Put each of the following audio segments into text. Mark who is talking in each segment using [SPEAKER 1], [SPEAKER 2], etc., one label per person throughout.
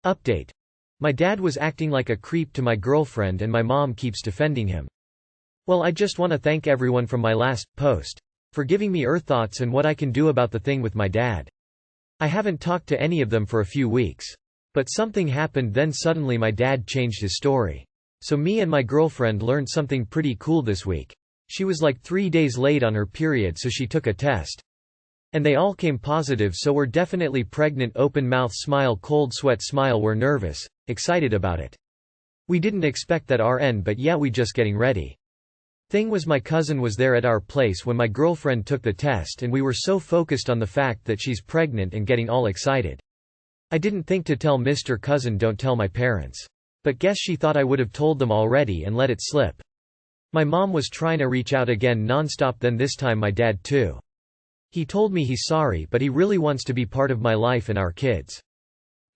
[SPEAKER 1] Update. My dad was acting like a creep to my girlfriend and my mom keeps defending him. Well, I just want to thank everyone from my last post for giving me thoughts and what I can do about the thing with my dad. I haven't talked to any of them for a few weeks. But something happened, then suddenly my dad changed his story. So me and my girlfriend learned something pretty cool this week. She was like 3 days late on her period, so she took a test. And they all came positive, so we're definitely pregnant. Open mouth smile, cold sweat smile. We're nervous, excited about it. We didn't expect that RN, but yeah, we just getting ready. Thing was, my cousin was there at our place when my girlfriend took the test, and we were so focused on the fact that she's pregnant and getting all excited. I didn't think to tell Mr. Cousin don't tell my parents. But guess she thought I would have told them already and let it slip. My mom was trying to reach out again nonstop, then this time my dad too. He told me he's sorry, but he really wants to be part of my life and our kids.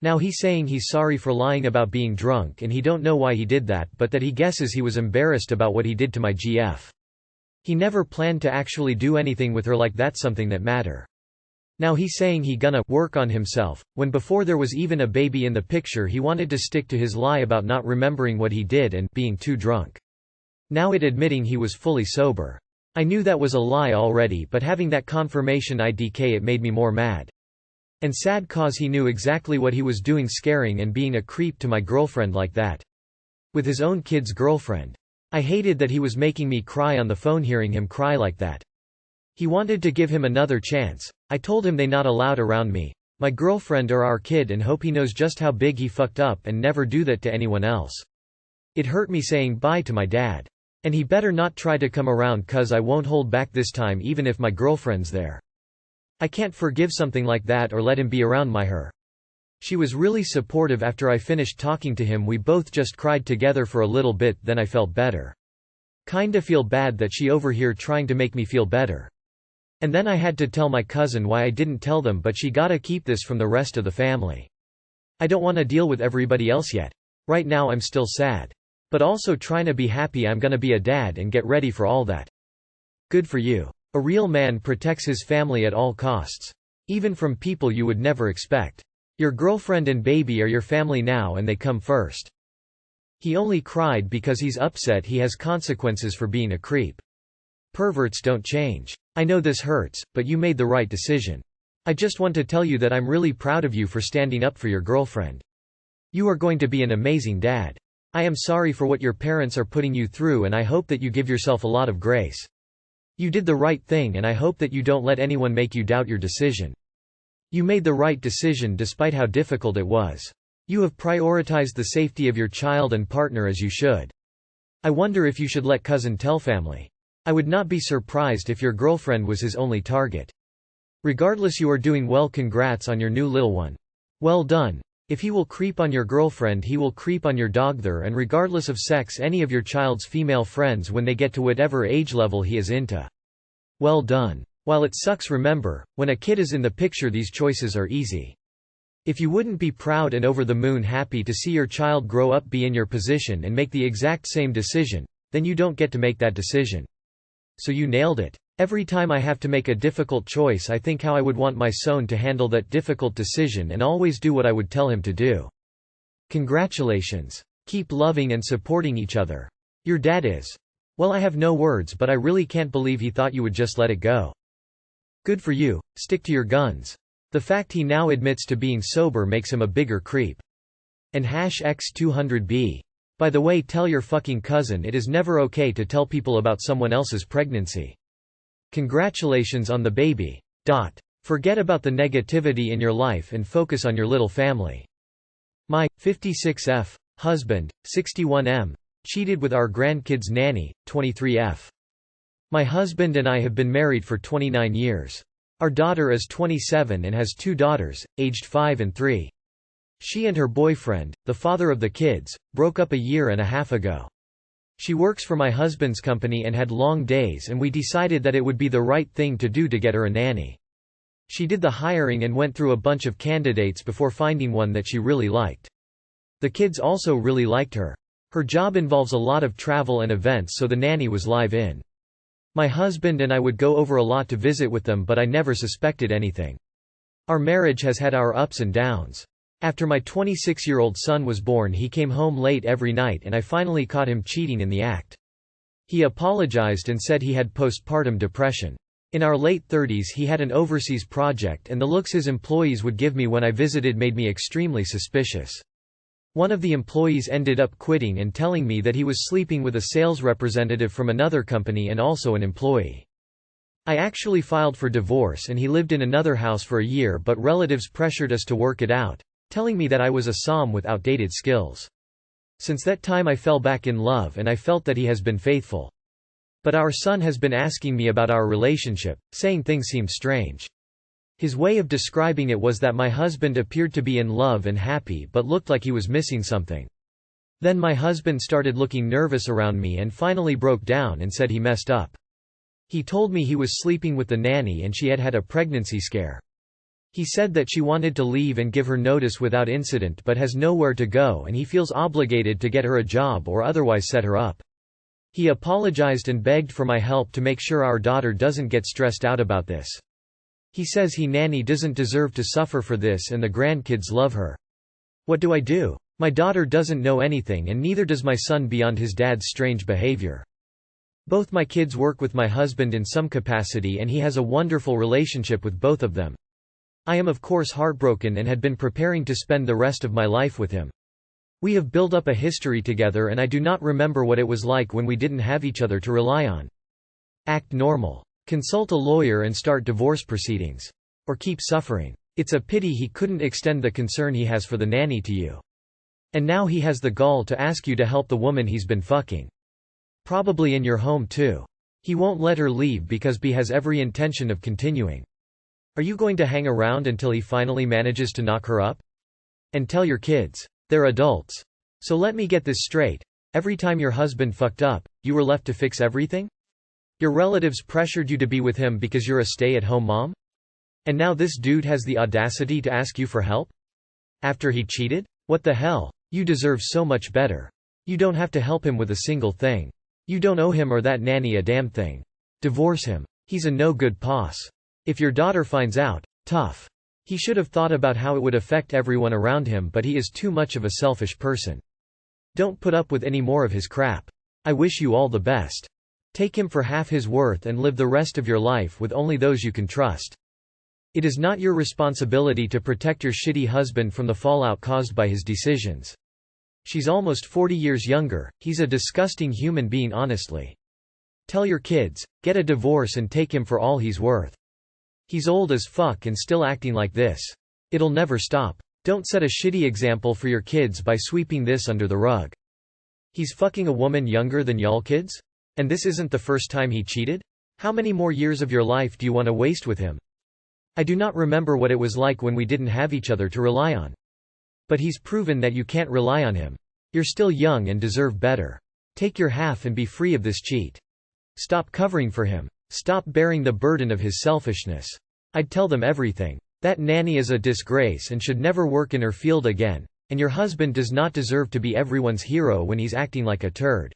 [SPEAKER 1] Now he's saying he's sorry for lying about being drunk and he don't know why he did that, but that he guesses he was embarrassed about what he did to my GF. He never planned to actually do anything with her like that's something that matter. Now he's saying he gonna work on himself, when before there was even a baby in the picture he wanted to stick to his lie about not remembering what he did and being too drunk. Now admitting he was fully sober. I knew that was a lie already, but having that confirmation IDK, it made me more mad. And sad cause he knew exactly what he was doing, scaring and being a creep to my girlfriend like that. With his own kid's girlfriend. I hated that he was making me cry on the phone hearing him cry like that. He wanted to give him another chance. I told him they not allowed around me, my girlfriend or our kid, and hope he knows just how big he fucked up and never do that to anyone else. It hurt me saying bye to my dad. And he better not try to come around, cause I won't hold back this time even if my girlfriend's there. I can't forgive something like that or let him be around her. She was really supportive after I finished talking to him. We both just cried together for a little bit, then I felt better. Kinda feel bad that she over here trying to make me feel better. And then I had to tell my cousin why I didn't tell them, but she gotta keep this from the rest of the family. I don't wanna deal with everybody else yet. Right now I'm still sad. But also trying to be happy I'm gonna be a dad and get ready for all that. Good for you. A real man protects his family at all costs. Even from people you would never expect. Your girlfriend and baby are your family now and they come first. He only cried because he's upset he has consequences for being a creep. Perverts don't change. I know this hurts, but you made the right decision. I just want to tell you that I'm really proud of you for standing up for your girlfriend. You are going to be an amazing dad. I am sorry for what your parents are putting you through and I hope that you give yourself a lot of grace. You did the right thing and I hope that you don't let anyone make you doubt your decision. You made the right decision despite how difficult it was. You have prioritized the safety of your child and partner as you should. I wonder if you should let cousin tell family. I would not be surprised if your girlfriend was his only target. Regardless, you are doing well. Congrats on your new little one. Well done. If he will creep on your girlfriend, he will creep on your dogther, and regardless of sex, any of your child's female friends when they get to whatever age level he is into. Well done. While it sucks, remember, when a kid is in the picture these choices are easy. If you wouldn't be proud and over the moon happy to see your child grow up, be in your position and make the exact same decision, then you don't get to make that decision. So you nailed it. Every time I have to make a difficult choice I think how I would want my son to handle that difficult decision and always do what I would tell him to do. Congratulations. Keep loving and supporting each other. Your dad is. Well, I have no words, but I really can't believe he thought you would just let it go. Good for you, stick to your guns. The fact he now admits to being sober makes him a bigger creep. And #X200B. By the way, tell your fucking cousin it is never okay to tell people about someone else's pregnancy. Congratulations on the baby. Forget about the negativity in your life and focus on your little family. My 56F husband, 61M, cheated with our grandkids nanny, 23F. My husband and I have been married for 29 years. Our daughter is 27 and has 2 daughters, aged 5 and 3. She and her boyfriend, the father of the kids, broke up a year and a half ago. She works for my husband's company and had long days, and we decided that it would be the right thing to do to get her a nanny. She did the hiring and went through a bunch of candidates before finding one that she really liked. The kids also really liked her. Her job involves a lot of travel and events, so the nanny was live-in. My husband and I would go over a lot to visit with them, but I never suspected anything. Our marriage has had our ups and downs. After my 26-year-old son was born, he came home late every night and I finally caught him cheating in the act. He apologized and said he had postpartum depression. In our late 30s he had an overseas project and the looks his employees would give me when I visited made me extremely suspicious. One of the employees ended up quitting and telling me that he was sleeping with a sales representative from another company and also an employee. I actually filed for divorce and he lived in another house for a year, but relatives pressured us to work it out, telling me that I was a som with outdated skills. Since that time I fell back in love and I felt that he has been faithful. But our son has been asking me about our relationship, saying things seemed strange. His way of describing it was that my husband appeared to be in love and happy but looked like he was missing something. Then my husband started looking nervous around me and finally broke down and said he messed up. He told me he was sleeping with the nanny and she had had a pregnancy scare. He said that she wanted to leave and give her notice without incident but has nowhere to go and he feels obligated to get her a job or otherwise set her up. He apologized and begged for my help to make sure our daughter doesn't get stressed out about this. He says nanny doesn't deserve to suffer for this and the grandkids love her. What do I do? My daughter doesn't know anything and neither does my son beyond his dad's strange behavior. Both my kids work with my husband in some capacity and he has a wonderful relationship with both of them. I am of course heartbroken and had been preparing to spend the rest of my life with him. We have built up a history together and I do not remember what it was like when we didn't have each other to rely on. Act normal. Consult a lawyer and start divorce proceedings. Or keep suffering. It's a pity he couldn't extend the concern he has for the nanny to you. And now he has the gall to ask you to help the woman he's been fucking. Probably in your home too. He won't let her leave because B has every intention of continuing. Are you going to hang around until he finally manages to knock her up? And tell your kids. They're adults. So let me get this straight. Every time your husband fucked up, you were left to fix everything? Your relatives pressured you to be with him because you're a stay-at-home mom? And now this dude has the audacity to ask you for help? After he cheated? What the hell? You deserve so much better. You don't have to help him with a single thing. You don't owe him or that nanny a damn thing. Divorce him. He's a no-good boss. If your daughter finds out, tough. He should have thought about how it would affect everyone around him, but he is too much of a selfish person. Don't put up with any more of his crap. I wish you all the best. Take him for half his worth and live the rest of your life with only those you can trust. It is not your responsibility to protect your shitty husband from the fallout caused by his decisions. She's almost 40 years younger, he's a disgusting human being honestly. Tell your kids, get a divorce and take him for all he's worth. He's old as fuck and still acting like this. It'll never stop. Don't set a shitty example for your kids by sweeping this under the rug. He's fucking a woman younger than y'all kids? And this isn't the first time he cheated? How many more years of your life do you want to waste with him? I do not remember what it was like when we didn't have each other to rely on. But he's proven that you can't rely on him. You're still young and deserve better. Take your half and be free of this cheat. Stop covering for him. Stop bearing the burden of his selfishness. I'd tell them everything. That nanny is a disgrace and should never work in her field again, and your husband does not deserve to be everyone's hero when he's acting like a turd.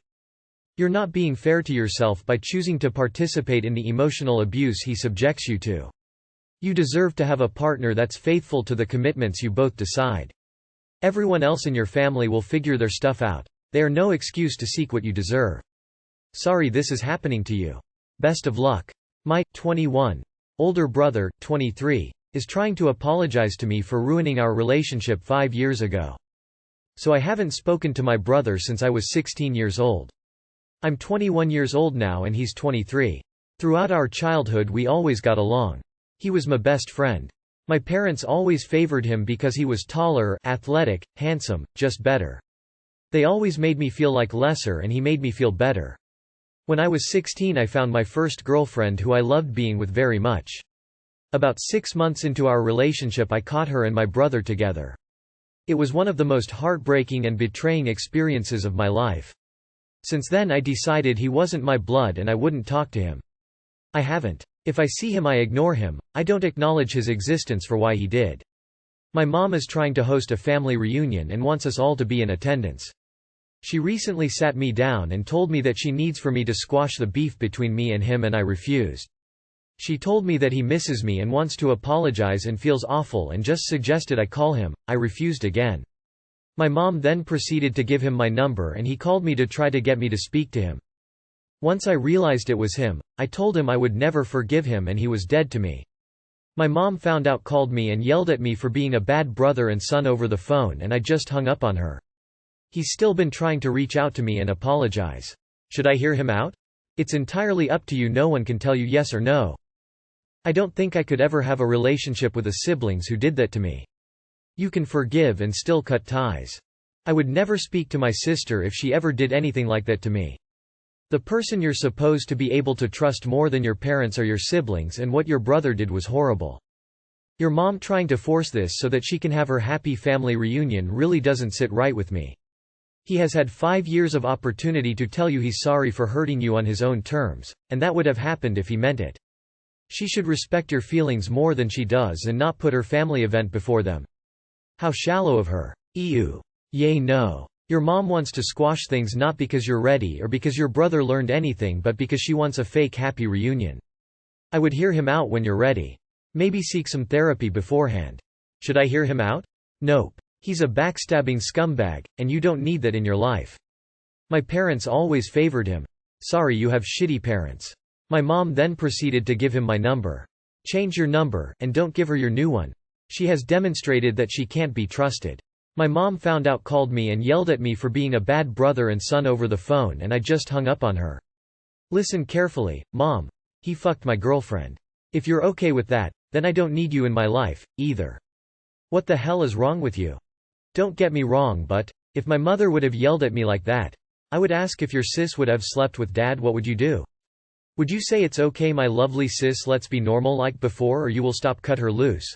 [SPEAKER 1] You're not being fair to yourself by choosing to participate in the emotional abuse he subjects you to. You deserve to have a partner that's faithful to the commitments you both decide. Everyone else in your family will figure their stuff out. They are no excuse to seek what you deserve. Sorry this is happening to you. Best of luck. My 21 older brother, 23, is trying to apologize to me for ruining our relationship 5 years ago. So I haven't spoken to my brother since I was 16 years old. I'm 21 years old now and he's 23. Throughout our childhood we always got along. He was my best friend. My parents always favored him because he was taller, athletic, handsome, just better. They always made me feel like lesser and he made me feel better. When I was 16 I found my first girlfriend who I loved being with very much. About 6 months into our relationship I caught her and my brother together. It was one of the most heartbreaking and betraying experiences of my life. Since then I decided he wasn't my blood and I wouldn't talk to him. I haven't. If I see him I ignore him, I don't acknowledge his existence for why he did. My mom is trying to host a family reunion and wants us all to be in attendance. She recently sat me down and told me that she needs for me to squash the beef between me and him and I refused. She told me that he misses me and wants to apologize and feels awful and just suggested I call him. I refused again. My mom then proceeded to give him my number and he called me to try to get me to speak to him. Once I realized it was him, I told him I would never forgive him and he was dead to me. My mom found out, called me and yelled at me for being a bad brother and son over the phone, and I just hung up on her. He's still been trying to reach out to me and apologize. Should I hear him out? It's entirely up to you, no one can tell you yes or no. I don't think I could ever have a relationship with a siblings who did that to me. You can forgive and still cut ties. I would never speak to my sister if she ever did anything like that to me. The person you're supposed to be able to trust more than your parents are your siblings, and what your brother did was horrible. Your mom trying to force this so that she can have her happy family reunion really doesn't sit right with me. He has had 5 years of opportunity to tell you he's sorry for hurting you on his own terms, and that would have happened if he meant it. She should respect your feelings more than she does and not put her family event before them. How shallow of her. Ew. Yay no. Your mom wants to squash things not because you're ready or because your brother learned anything, but because she wants a fake happy reunion. I would hear him out when you're ready. Maybe seek some therapy beforehand. Should I hear him out? Nope. He's a backstabbing scumbag, and you don't need that in your life. My parents always favored him. Sorry you have shitty parents. My mom then proceeded to give him my number. Change your number, and don't give her your new one. She has demonstrated that she can't be trusted. My mom found out, called me and yelled at me for being a bad brother and son over the phone, and I just hung up on her. Listen carefully, Mom. He fucked my girlfriend. If you're okay with that, then I don't need you in my life, either. What the hell is wrong with you? Don't get me wrong, but if my mother would have yelled at me like that, I would ask if your sis would have slept with Dad. What would you do? Would you say it's okay my lovely sis, let's be normal like before, or you will stop, cut her loose?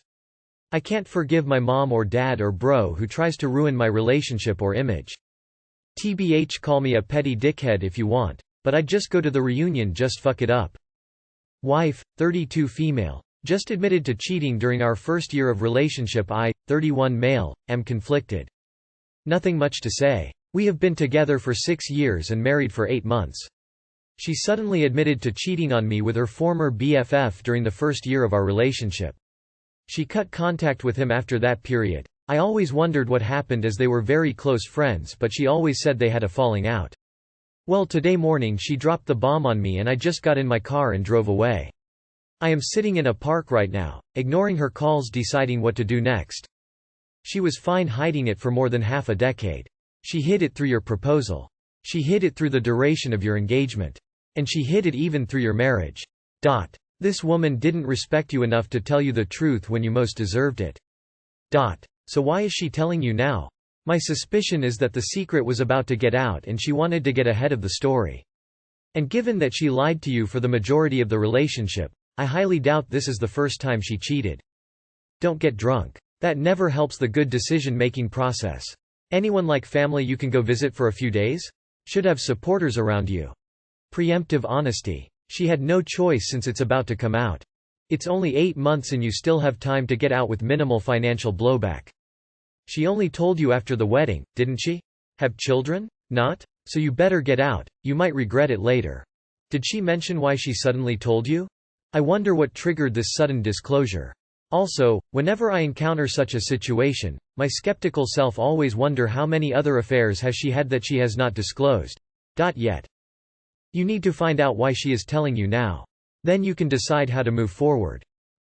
[SPEAKER 1] I can't forgive my mom or dad or bro who tries to ruin my relationship or image. TBH, call me a petty dickhead if you want, but I'd just go to the reunion, just fuck it up. Wife, 32 female. Just admitted to cheating during our first year of relationship. I, 31 male, am conflicted. Nothing much to say. We have been together for 6 years and married for 8 months. She suddenly admitted to cheating on me with her former BFF during the first year of our relationship. She cut contact with him after that period. I always wondered what happened as they were very close friends, but she always said they had a falling out. Well, today morning she dropped the bomb on me and I just got in my car and drove away. I am sitting in a park right now, ignoring her calls, deciding what to do next. She was fine hiding it for more than half a decade. She hid it through your proposal. She hid it through the duration of your engagement. And she hid it even through your marriage. This woman didn't respect you enough to tell you the truth when you most deserved it. So why is she telling you now? My suspicion is that the secret was about to get out and she wanted to get ahead of the story. And given that she lied to you for the majority of the relationship, I highly doubt this is the first time she cheated. Don't get drunk. That never helps the good decision-making process. Anyone like family you can go visit for a few days? Should have supporters around you. Preemptive honesty. She had no choice since it's about to come out. It's only 8 months and you still have time to get out with minimal financial blowback. She only told you after the wedding, didn't she? Have children? Not? So you better get out, you might regret it later. Did she mention why she suddenly told you? I wonder what triggered this sudden disclosure. Also, whenever I encounter such a situation, my skeptical self always wonder how many other affairs has she had that she has not disclosed. Yet. You need to find out why she is telling you now. Then you can decide how to move forward.